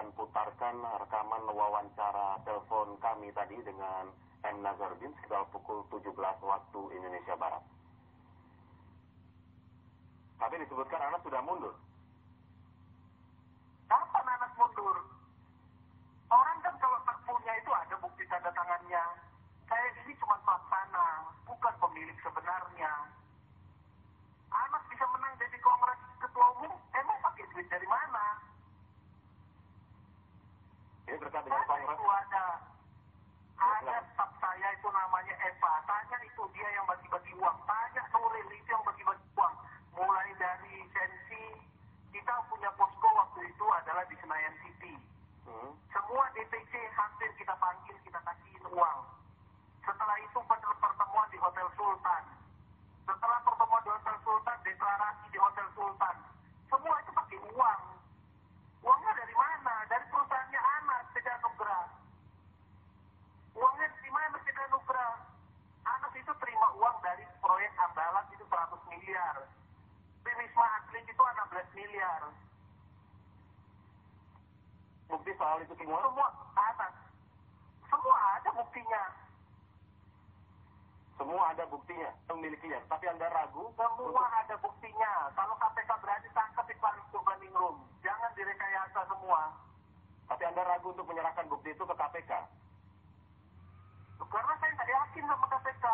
akan putarkan rekaman wawancara telepon kami tadi dengan M. Nazarudin sekitar pukul 17 waktu Indonesia Barat. Tapi disebutkan Anas sudah mundur. Kapan Anas mundur? Orang kan kalau punya itu ada bukti tanda tangannya. Saya ini cuma pelaksana, bukan pemilik sebenarnya. Anas bisa menang jadi kongres ketua umum, emang pakai duit dari mana? Ini berkait dengan kongres. Itu ada staf saya itu namanya Eva. Tanya itu dia yang bagi-bagi uang. Tanya Nuril itu yang bagi-bagi uang. Mulai dari sensi, kita punya posko waktu itu adalah di Senayan City. Semua DPC hampir kita panggil, kita kasihin uang. Setelah itu pertemuan di Hotel Sultan. Setelah pertemuan di Hotel Sultan, deklarasi di Hotel Sultan. Semua itu pakai uang. Uangnya dari mana? Dari perusahaannya Anas, Setia Nugrah. Uangnya dari mana Setia Nugrah? Anas itu terima uang dari proyek Ambalat itu 100 miliar. Wisma Atlet itu 16 miliar. Bukti soal itu semua? Semua Anas. Semua ada buktinya. Semua ada buktinya, memilikinya. Tapi Anda ragu? Semua ada buktinya. Kalau KPK berani tangkap Iqbal Surbaningrum. Jangan direkayasa semua. Tapi Anda ragu untuk menyerahkan bukti itu ke KPK? Karena saya nggak yakin sama KPK.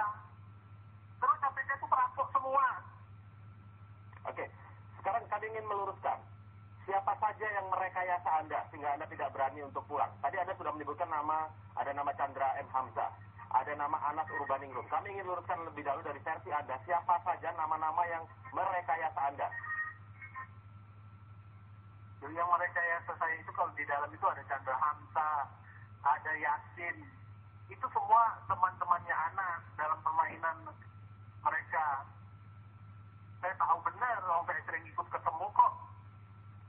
Terus KPK itu perampok semua. Oke, sekarang kami ingin meluruskan. Siapa saja yang merekayasa Anda sehingga Anda tidak berani untuk pulang? Tadi Anda sudah menyebutkan ada nama Chandra M. Hamzah, ada nama Anas Urbaningrum. Kami ingin luruskan lebih dahulu dari versi Anda, siapa saja nama-nama yang merekayasa Anda? Yang merekayasa saya itu kalau di dalam itu ada Chandra Hamzah, ada Yasin. Itu semua teman-temannya Anas dalam permainan mereka. Saya tahu benar, saya sering ikut ketemu kok.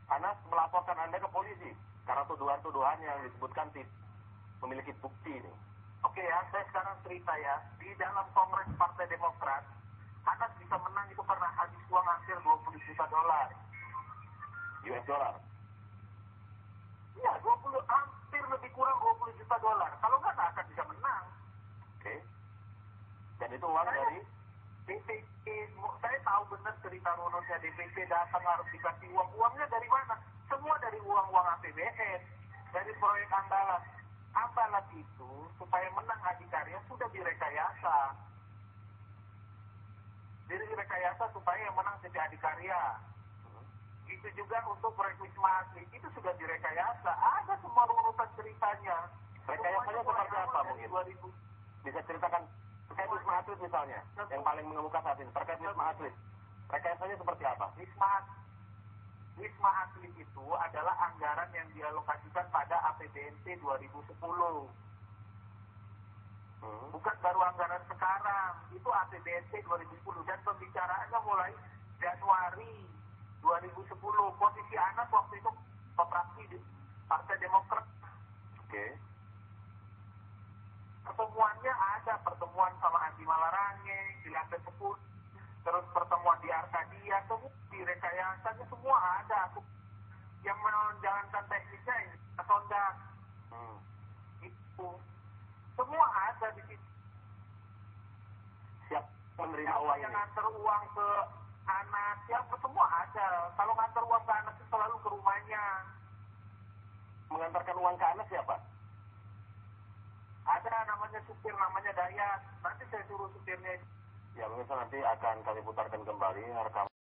Anas melaporkan Anda ke polisi karena tuduhan-tuduhan yang disebutkan memiliki bukti ini. Oke ya, saya sekarang cerita ya. Di dalam Kongres Partai Demokrat, Anas bisa menang itu karena habis uang hampir 20 juta dolar. US dollar? Iya, hampir lebih kurang 20 juta dolar. Kalau nggak akan bisa menang. Oke. Dan itu uang dari? DPC, saya tahu benar cerita runutnya. DPC datang harus dikasih uang. Uangnya dari mana? Semua dari uang-uang APBN, dari proyek Ambalat. Ambalat itu supaya menang Adikarya sudah direkayasa. Direkayasa supaya menang Setia Adikarya. Itu juga untuk proyek Wisma Atlet itu sudah direkayasa. Ada semua runutan ceritanya. Rekayasanya seperti apa mungkin? 2000. Bisa ceritakan terkait Wisma Atlet misalnya, yang paling mengemuka saat ini, terkait Wisma Atlet. Rekayasanya seperti apa? Wisma Atlet itu adalah anggaran yang dialokasikan pada APBNT 2010. Bukan baru anggaran sekarang. Itu APBNT 2010. Dan pembicaraannya mulai Januari 2010. Posisi Anas waktu itu fraksi di Partai Demokrat. Oke. Pertemuannya ada. Pertemuan sama Andi Malarange, di lantai 10. Terus pertemuan di Arkadia. Semua direkayasanya semua ada. Yang menjalankan teknisnya ini Sonda. Itu. Semua ada di situ. Siap menerima Siapa uang yang ini? nganter uang ke Anas, siapa semua ada. Kalau nganter uang ke Anas itu selalu ke rumahnya. Mengantarkan uang ke Anas siapa? Ada namanya supir, namanya Dayat. Nanti saya suruh supirnya. Ya, pemirsa, nanti akan kami putarkan kembali rekaman